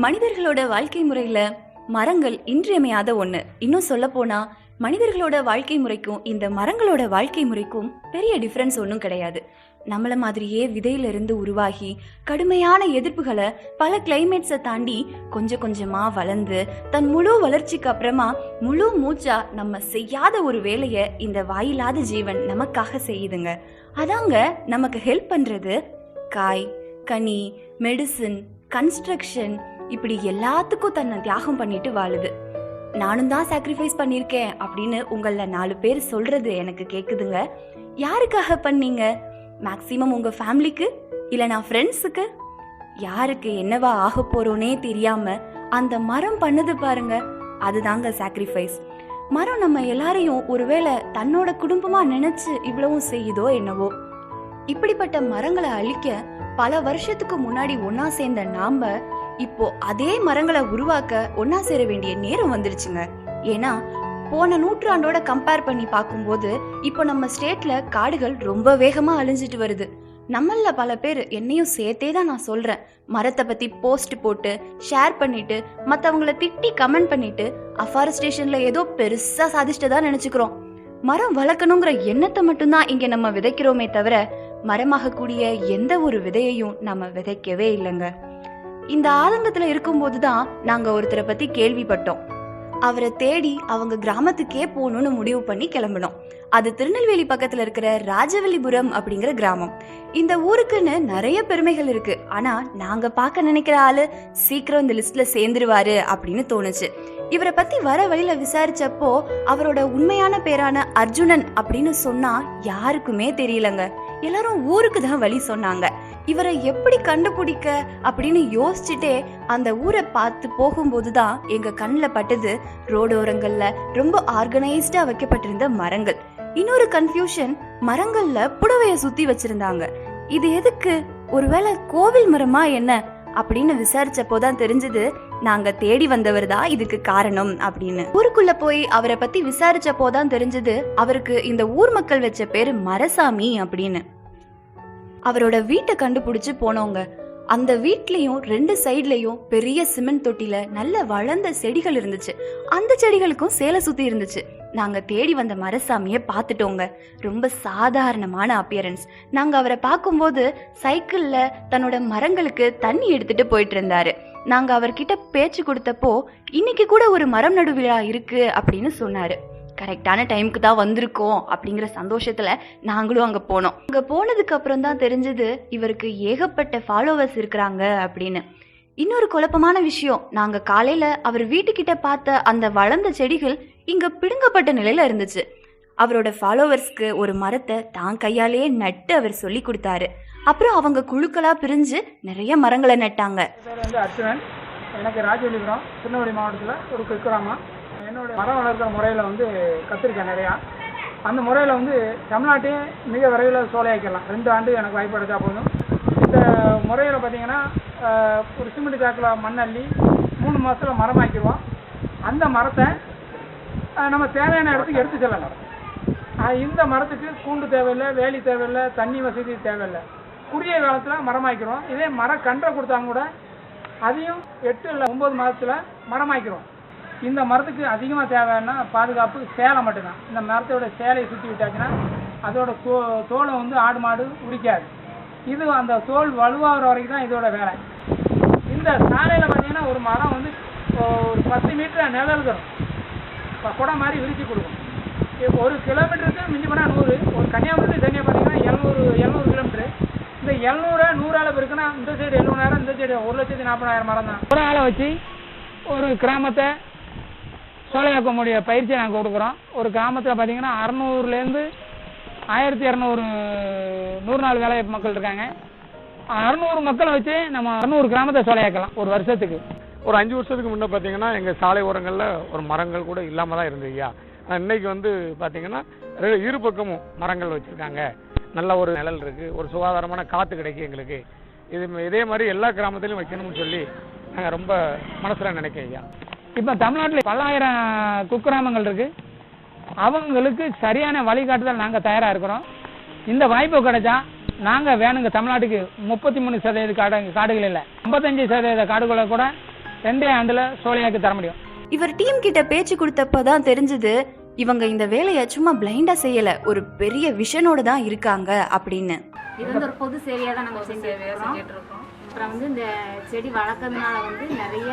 மனிதர்களோட வாழ்க்கை முறையில மரங்கள் இன்றியமையாத ஒண்ணு. இன்னும் சொல்ல போனா மனிதர்களோட வாழ்க்கை முறைக்கும் இந்த மரங்களோட வாழ்க்கை முறைக்கும் பெரிய டிஃபரன்ஸ் ஒன்றும் கிடையாது. நம்மள மாதிரியே விதையிலிருந்து உருவாகி கடுமையான எதிர்ப்புகளை பல கிளைமேட்ஸை தாண்டி கொஞ்சம் கொஞ்சமா வளர்ந்து தன் முழு வளர்ச்சிக்கு அப்புறமா முழு மூச்சா நம்ம செய்யாத ஒரு வேலையை இந்த வாயில்லாத ஜீவன் நமக்காக செய்யுதுங்க. அதாங்க நமக்கு ஹெல்ப் பண்றது. காய், கனி, மெடிசின், கன்ஸ்ட்ரக்ஷன், இப்படி எல்லாத்துக்கும் தன்னை தியாகம் பண்ணிட்டு வாழுது. நானும் தான் சாக்ரிஃபைஸ் பண்ணியிருக்கேன் அப்படின்னு உங்கள 4 பேர் சொல்றது எனக்கு கேக்குதுங்க. யாருக்காக பண்ணீங்க? மேக்சிமம் உங்க ஃபேமிலிக்கு, இல்லைனா ஃப்ரெண்ட்ஸுக்கு? யாருக்கு என்னவா ஆக போறோன்னே தெரியாம அந்த மரம் பண்ணுது பாருங்க, அதுதாங்க சாக்ரிஃபைஸ். மரம் நம்ம எல்லாரையும் ஒருவேளை தன்னோட குடும்பமா நினைச்சு இவ்வளவும் செய்யுதோ என்னவோ. இப்படிப்பட்ட மரங்களை அழிக்க பல வருஷத்துக்கு முன்னாடி ஒன்னா சேர்ந்த நாம இப்போ அதே மரங்களை உருவாக்க ஒன்னா சேர வேண்டிய நேரம் வந்துருச்சுங்க. ஏன்னா போன நூற்றாண்டோட கம்பேர் பண்ணி பார்க்கும்போது இப்போ நம்ம ஸ்டேட்ல காடுகள் ரொம்ப வேகமா அழிஞ்சிட்டு வருது. நம்மள பல பேர், என்னையும் சேர்த்தே தான் நான் சொல்றேன், மரத்தை பத்தி போஸ்ட் போட்டு ஷேர் பண்ணிட்டு மற்றவங்கள திட்டி கமெண்ட் பண்ணிட்டு அஃபாரஸ்டேஷன்ல ஏதோ பெருசா சாதிச்சுட்டதா நினைச்சுக்கிறோம். மரம் வளர்க்கணுங்கிற எண்ணத்தை மட்டும்தான் இங்க நம்ம விதைக்கிறோமே தவிர மரமாக கூடிய எந்த ஒரு விதையையும் நம்ம விதைக்கவே இல்லைங்க. இந்த ஆதங்கத்துல இருக்கும்போதுதான் நாங்க ஒருத்தரை பத்தி கேள்விப்பட்டோம். அவரை தேடி அவங்க கிராமத்துக்கே போகணும்னு முடிவு பண்ணி கிளம்பினோம். அது திருநெல்வேலி பக்கத்துல இருக்கிற ராஜவல்லிபுரம் அப்படிங்கிற கிராமம். இந்த ஊருக்குன்னு நிறைய பெருமைகள் இருக்கு. ஆனா நாங்க பார்க்க நினைக்கிற ஆளு சீக்கிரம் இந்த லிஸ்ட்ல சேர்ந்துருவாரு அப்படின்னு தோணுச்சு. இவரை பத்தி வர வழியில விசாரிச்சப்போ அவரோட உண்மையான பேரான அர்ஜுனன் அப்படின்னு சொன்னா யாருக்குமே தெரியலங்க. எல்லாரும் ஊருக்கு தான் வழி சொன்னாங்க. இவரை எப்படி கண்டுபிடிக்க அப்படின்னு யோசிச்சுட்டே அந்த ஊரை பார்த்து போகும்போதுதான் எங்க கண்ணில் பட்டது ரோடோரங்கள்ல ரொம்ப ஆர்கனைஸ்டா வைக்கப்பட்டிருந்த மரங்கள். இன்னொரு கன்ஃபியூஷன், மரங்கள்ல புடவைய சுத்தி வச்சிருந்தாங்க. இது எதுக்கு? ஒருவேளை கோவில் மரமா என்ன அப்படின்னு விசாரிச்சப்போதான் தெரிஞ்சது நாங்க தேடி வந்தவர் தான் இதுக்கு காரணம் அப்படின்னு. ஊருக்குள்ள போய் அவரை பத்தி விசாரிச்சப்போதான் தெரிஞ்சது அவருக்கு இந்த ஊர் மக்கள் வச்ச பேரு மரசாமி அப்படின்னு. அவரோட வீட்டை கண்டுபிடிச்சு போனவங்க. அந்த வீட்லயும் 2 சைட்லயும் பெரிய சிமெண்ட் தொட்டில நல்ல வளர்ந்த செடிகள் இருந்துச்சு. அந்த செடிகளுக்கும் சேலை சுத்தி இருந்துச்சு. நாங்க தேடி வந்த மரசாமிய பார்த்துட்டோங்க. ரொம்ப சாதாரணமான அப்பியரன்ஸ். நாங்க அவரை பார்க்கும்போது சைக்கிள்ல தன்னோட மரங்களுக்கு தண்ணி எடுத்துட்டு போயிட்டு இருந்தாரு. நாங்க அவர்கிட்ட பேச்சு கொடுத்தப்போ இன்னைக்கு கூட ஒரு மரம் நடு விழா இருக்கு அப்படின்னு சொன்னாரு. கரெக்டான டைமுக்கு தான் வந்திருக்கோம் அப்படிங்கிற சந்தோஷத்துல நாங்களும் அங்க போனோம். அங்க போனதுக்கு அப்புறம் தான் தெரிஞ்சது இவருக்கு ஏகப்பட்ட ஃபாலோவர்ஸ் இருக்கிறாங்க அப்படின்னு. இன்னொரு குழப்பமான விஷயம், நாங்க காலையில அவர் வீட்டுக்கிட்ட பார்த்த அந்த வளர்ந்த செடிகள் இங்க பிடுங்கப்பட்ட நிலையில இருந்துச்சு. அவரோட ஃபாலோவர்ஸ்க்கு ஒரு மரத்தை தான் கையாலேயே நட்டு அவர் சொல்லி கொடுத்தாரு. அப்புறம் அவங்க குழுக்களா பிரிஞ்சு நிறைய மரங்களை நட்டாங்க. அர்ஜுனன், எனக்கு ராஜவல்லிபுரம் திருநெல்வேலி மாவட்டத்தில் ஒரு குக்கிராமம். என்னோட மரம் வளர்க்குற முறையில் கற்றுருக்கேன் நிறையா. அந்த முறையில் தமிழ்நாட்டையே மிக விரைவில் சோலையாக்கலாம். 2 ஆண்டு எனக்கு வாய்ப்பு எடுத்தா போதும். இந்த முறையில் பார்த்திங்கன்னா ஒரு சிமெண்ட் சாக்கில் மண் அள்ளி 3 மாதத்தில் மரம் ஆக்கிடுவோம். அந்த மரத்தை நம்ம தேவையான இடத்துக்கு எடுத்து செல்லலாம். இந்த மரத்துக்கு கூண்டு தேவையில்லை, வேலி தேவையில்லை, தண்ணி வசதி தேவையில்லை. குறுகிய காலத்தில் மரமாக்கிறோம். இதே மரக்கன்றை கொடுத்தாங்க கூட அதையும் 8 இல்லை 9 மாதத்தில் மரமாக்கிறோம். இந்த மரத்துக்கு அதிகமாக தேவைன்னா பாதுகாப்பு சேலை மட்டும்தான். இந்த மரத்தோட சேலையை சுற்றி விட்டாச்சுன்னா அதோட தோலை ஆடு மாடு உரிக்காது. இது அந்த தோல் வலுவாகிற வரைக்கும் தான் இதோட வேலை. இந்த சாலையில் பார்த்தீங்கன்னா ஒரு மரம் ஒரு 10 மீட்டர் நிழல் தரும், குடை மாதிரி விரிச்சு கொடுக்கும். 1 கிலோமீட்டருக்கு மிஞ்சி போனால் 100. ஒரு கன்னியாகுமரி தனியாக பார்த்தீங்கன்னா 700 கிலோமீட்டரு. இந்த 700 100 இருக்குன்னா இந்த சைடு 700,000, இந்த சைடு 1,40,000 மரம் தான். ஒரு ஆளை வச்சு ஒரு கிராமத்தை சோலையாக்க முடிய பயிற்சியை நாங்கள் கொடுக்குறோம். ஒரு கிராமத்தில் பார்த்தீங்கன்னா 600லேருந்து 1200 100 நாள் வேலை மக்கள் இருக்காங்க. 600 மக்களை வச்சு நம்ம 600 கிராமத்தை சோலையாக்கலாம் ஒரு வருஷத்துக்கு. ஒரு 5 வருஷத்துக்கு முன்னே பார்த்தீங்கன்னா எங்கள் சாலை ஓரங்களில் ஒரு மரங்கள் கூட இல்லாமல் தான் இருந்தது ஐயா. இன்னைக்கு பார்த்தீங்கன்னா இரு பக்கமும் மரங்கள் வச்சுருக்காங்க. நல்ல ஒரு நிழல் இருக்குது, ஒரு சுகாதாரமான காற்று கிடைக்கும் எங்களுக்கு. இதே மாதிரி எல்லா கிராமத்திலையும் வைக்கணும்னு சொல்லி நாங்கள் ரொம்ப மனசில் நினைக்கிறோம் ஐயா. இப்போ தமிழ்நாட்டில் பல்லாயிரம் குக்கிராமங்கள் இருக்குது. அவங்களுக்கு சரியான வழிகாட்டுதல் நாங்கள் தயாராக இருக்கிறோம். இந்த வாய்ப்பு கிடைச்சா நாங்கள் வேணுங்க தமிழ்நாட்டுக்கு 33% காடுகள் இல்லை, 55% காடுகளை கூட 2 ஆண்டில் சோலையாக்கி தர முடியும். இவர் டீம் கிட்ட பேச்சு கொடுத்தப்பதான் தெரிஞ்சது இவங்க இந்த வேலையை சும்மா பிளைண்டா செய்யல, ஒரு பெரிய விஷனோட தான் இருக்காங்க அப்படின்னு. இது வந்து ஒரு பொது சேவையாக தான் நம்ம செஞ்சுட்டு இருக்கோம். அப்புறம் வந்து இந்த செடி வளர்க்கறதுனால வந்து நிறைய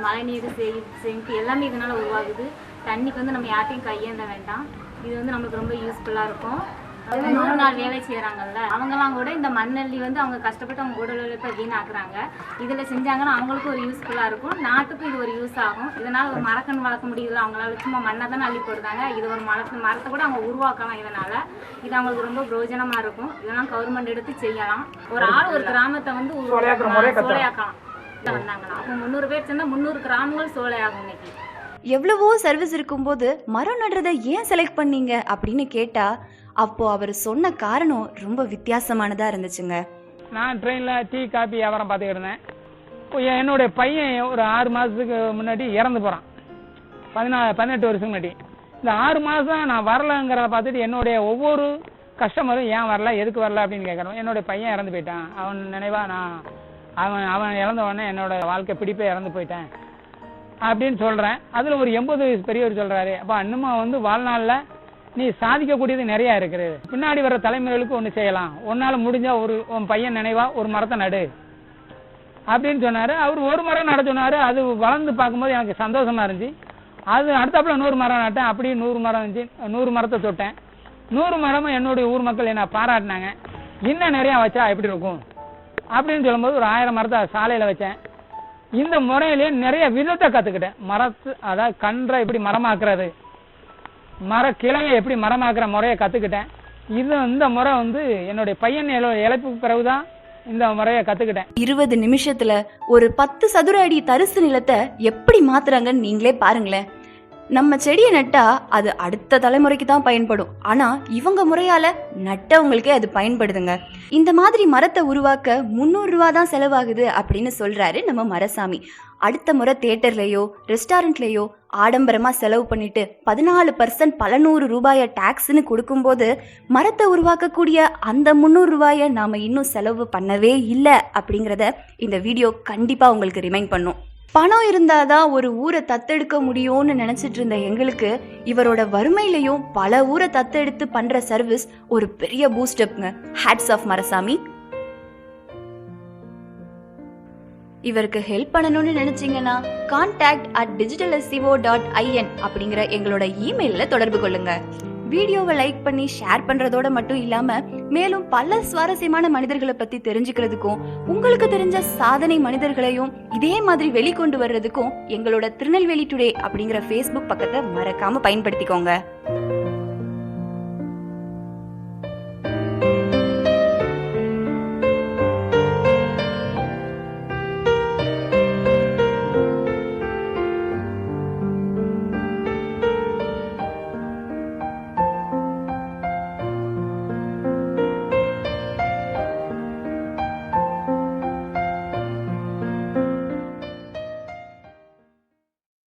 மழைநீர் சேமிப்பு எல்லாமே இதனால உருவாகுது. தண்ணிக்கு வந்து நம்ம யார்ட்டையும் கையேந்த வேண்டாம். இது வந்து நம்மளுக்கு ரொம்ப யூஸ்ஃபுல்லாக இருக்கும். 100 நாள் வேலை செய்கிறாங்கல்ல, அவங்கெல்லாம் கூட இந்த மண்ணள்ளி வந்து அவங்க கஷ்டப்பட்டு அவங்க உடல் உழைப்பை வீணாக்குறாங்க. இதில் செஞ்சாங்கன்னா அவங்களுக்கும் ஒரு யூஸ்ஃபுல்லாக இருக்கும், நாட்டுக்கும் இது ஒரு யூஸ் ஆகும். இதனால் ஒரு மரக்கன்று வளர்க்க முடியுதுல, அவங்களால சும்மா மண்ணை தானே அள்ளி போடுறாங்க. இது ஒரு மரத்தை கூட அவங்க உருவாக்கலாம். இதனால் இது அவங்களுக்கு ரொம்ப பிரயோஜனமாக இருக்கும். இதெல்லாம் கவர்மெண்ட் எடுத்து செய்யலாம். ஒரு ஆள் ஒரு கிராமத்தை வந்து சோலையாக்கலாம் வந்தாங்கன்னா அவங்க 300 பேர் சேர்ந்தா 300 கிராமங்கள் சோலையாகும். இன்னைக்கு எவ்வளவோ சர்வீஸ் இருக்கும்போது மரம் நடுறதை ஏன் செலக்ட் பண்ணீங்க அப்படின்னு கேட்டா அப்போ அவர் சொன்ன காரணம் ரொம்ப வித்தியாசமானதா இருந்துச்சுங்க. நான் ட்ரெயினில் டீ காபி வியாபாரம் பார்த்துக்கிட்டு இருந்தேன். இப்போ என்னுடைய பையன் ஒரு 6 மாதத்துக்கு முன்னாடி இறந்து போகிறான், 18 வருஷத்துக்கு முன்னாடி. இந்த 6 மாதம் நான் வரலங்கிறத பார்த்துட்டு என்னுடைய ஒவ்வொரு கஸ்டமரும் ஏன் வரல, எதுக்கு வரல அப்படின்னு கேட்குறோம். என்னுடைய பையன் இறந்து போயிட்டான், அவன் நினைவா அவன் இறந்த உடனே என்னோட வாழ்க்கை பிடிப்பே இறந்து போயிட்டேன் அப்படின்னு சொல்கிறேன். அதில் ஒரு 80 பெரியவர் சொல்கிறாரு, அப்போ இன்னமும் வந்து வாழ்நாளில் நீ சாதிக்கக்கூடியது நிறையா இருக்குது, பின்னாடி வர தலைமுறைகளுக்கு ஒன்று செய்யலாம், உன்னால் முடிஞ்சால் உன் பையன் நினைவாக ஒரு மரத்தை நடு அப்படின்னு சொன்னார். அவர் ஒரு மரம் நட சொன்னார். அது வளர்ந்து பார்க்கும்போது எனக்கு சந்தோஷமாக இருந்துச்சு. அது அடுத்தாப்புல 100 மரம் நட்டேன். அப்படியே 100 மரம் இருந்துச்சு. 100 மரத்தை தொட்டேன். 100 மரமும் என்னுடைய ஊர் மக்கள் என்னை பாராட்டினாங்க. இன்னும் நிறையா வச்சா எப்படி இருக்கும் அப்படின்னு சொல்லும்போது ஒரு 1000 மரத்தை சாலையில் வச்சேன். இந்த முறையிலேயே நிறைய விதத்தை கற்றுக்கிட்டேன். அதாவது கன்றை எப்படி மரமாக்குறது, கிளையை எப்படி மரமாக்குற முறையை கற்றுக்கிட்டேன். இந்த முறை வந்து என்னுடைய பையன் இழப்புக்கு பிறகுதான் இந்த முறையை கற்றுக்கிட்டேன். 20 நிமிஷத்துல ஒரு 10 சதுர அடி தரிசு நிலத்தை எப்படி மாத்துறாங்கன்னு நீங்களே பாருங்களேன். நம்ம செடியை நட்டா அது அடுத்த தலைமுறைக்கு தான் பயன்படும், ஆனா இவங்க முறையால நட்டவங்களுக்கே அது பயன்படுதுங்க. இந்த மாதிரி மரத்தை உருவாக்க 300 ரூபா தான் செலவாகுது அப்படின்னு சொல்றாரு நம்ம மரசாமி. அடுத்த முறை தியேட்டர்லயோ ரெஸ்டாரண்ட்லயோ ஆடம்பரமா செலவு பண்ணிட்டு 14% பல 100 ரூபாயை டாக்ஸ்ன்னு கொடுக்கும்போது மரத்தை உருவாக்கக்கூடிய அந்த 300 ரூபாயை நாம இன்னும் செலவு பண்ணவே இல்லை அப்படிங்கிறத இந்த வீடியோ கண்டிப்பா உங்களுக்கு ரிமைண்ட் பண்ணும். பணம் இருந்தாதான் ஒரு ஊரை தத்தெடுக்க முடியும்னு நினைச்சிட்டு இருந்த எங்களுக்கு இவரோட வறுமையிலையும் பல ஊரை தத்தெடுத்து பண்ற சர்வீஸ் ஒரு பெரிய பூஸ்டப்ங்க. Hats off மரசாமி. இவருக்கு ஹெல்ப் பண்ணணும்னு நினைச்சீங்கன்னா contact@digitalasseo.in அப்படிங்கிற எங்களோட இமெயில்ல தொடர்பு கொள்ளுங்க. வீடியோவை லைக் பண்ணி ஷேர் பண்றதோட மட்டும் இல்லாம மேலும் பல சுவாரஸ்யமான மனிதர்களை பத்தி தெரிஞ்சுக்கிறதுக்கும் உங்களுக்கு தெரிஞ்ச சாதனை மனிதர்களையும் இதே மாதிரி வெளிக்கொண்டு வர்றதுக்கும் எங்களோட திருநெல்வேலி டுடே அப்படிங்கிற Facebook பக்கத்தை மறக்காம பயன்படுத்திக்கோங்க.